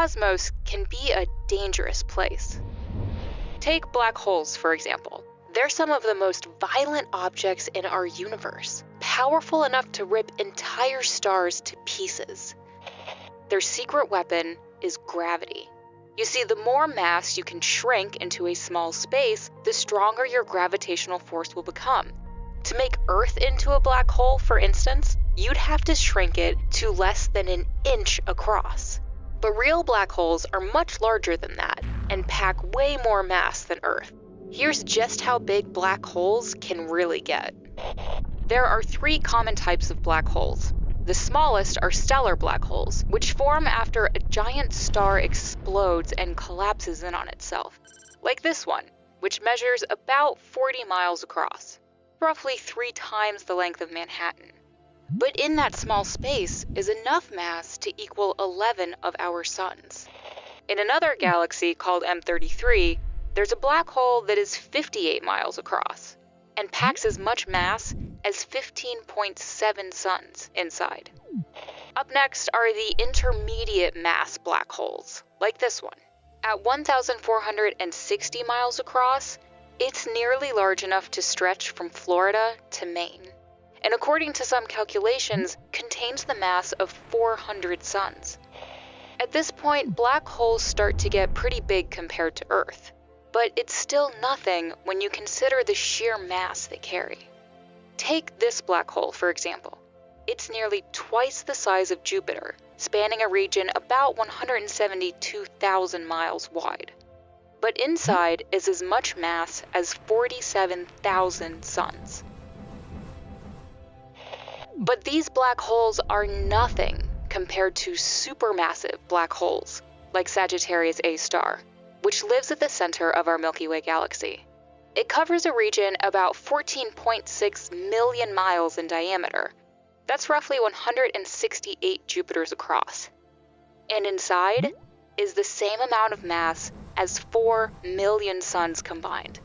cosmos can be a dangerous place. Take black holes, for example. They're some of the most violent objects in our universe, powerful enough to rip entire stars to pieces. Their secret weapon is gravity. You see, the more mass you can shrink into a small space, the stronger your gravitational force will become. To make Earth into a black hole, for instance, you'd have to shrink it to less than an inch across. But real black holes are much larger than that and pack way more mass than Earth. Here's just how big black holes can really get. There are 3 common types of black holes. The smallest are stellar black holes, which form after a giant star explodes and collapses in on itself, like this one, which measures about 40 miles across, roughly 3 times the length of Manhattan. But in that small space is enough mass to equal 11 of our suns. In another galaxy called M33, there's a black hole that is 58 miles across and packs as much mass as 15.7 suns inside. Up next are the intermediate mass black holes, like this one. At 1,460 miles across, it's nearly large enough to stretch from Florida to Maine, and according to some calculations, contains the mass of 400 suns. At this point, black holes start to get pretty big compared to Earth, but it's still nothing when you consider the sheer mass they carry. Take this black hole, for example. It's nearly twice the size of Jupiter, spanning a region about 172,000 miles wide. But inside is as much mass as 47,000 suns. But these black holes are nothing compared to supermassive black holes, like Sagittarius A star, which lives at the center of our Milky Way galaxy. It covers a region about 14.6 million miles in diameter. That's roughly 168 Jupiters across. And inside is the same amount of mass as 4 million suns combined.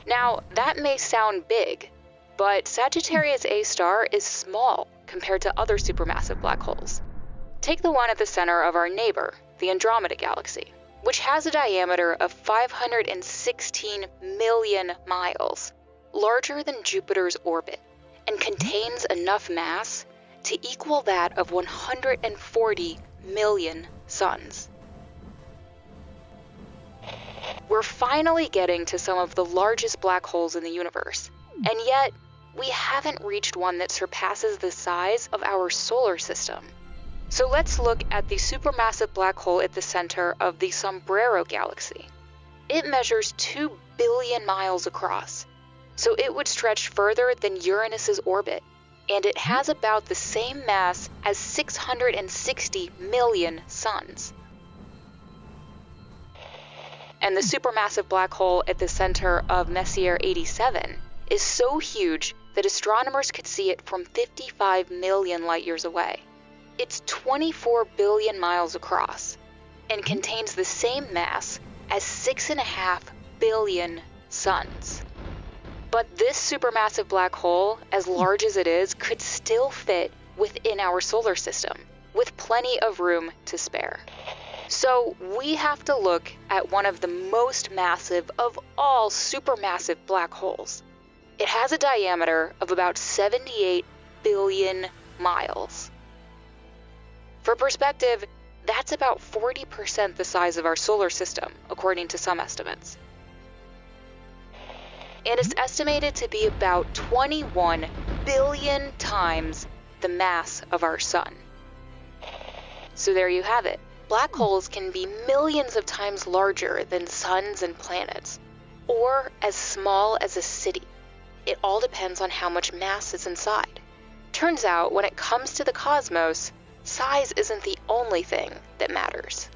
Now, that may sound big, but Sagittarius A star is small compared to other supermassive black holes. Take the one at the center of our neighbor, the Andromeda galaxy, which has a diameter of 516 million miles, larger than Jupiter's orbit, and contains enough mass to equal that of 140 million suns. We're finally getting to some of the largest black holes in the universe, and yet we haven't reached one that surpasses the size of our solar system. So let's look at the supermassive black hole at the center of the Sombrero galaxy. It measures 2 billion miles across, so it would stretch further than Uranus's orbit, and it has about the same mass as 660 million suns. And the supermassive black hole at the center of Messier 87 is so huge that astronomers could see it from 55 million light years away. It's 24 billion miles across and contains the same mass as 6.5 billion suns. But this supermassive black hole, as large as it is, could still fit within our solar system, with plenty of room to spare. So we have to look at one of the most massive of all supermassive black holes. It has a diameter of about 78 billion miles. For perspective, that's about 40% the size of our solar system, according to some estimates. And it's estimated to be about 21 billion times the mass of our sun. So there you have it. Black holes can be millions of times larger than suns and planets, or as small as a city. It all depends on how much mass is inside. Turns out, when it comes to the cosmos, size isn't the only thing that matters.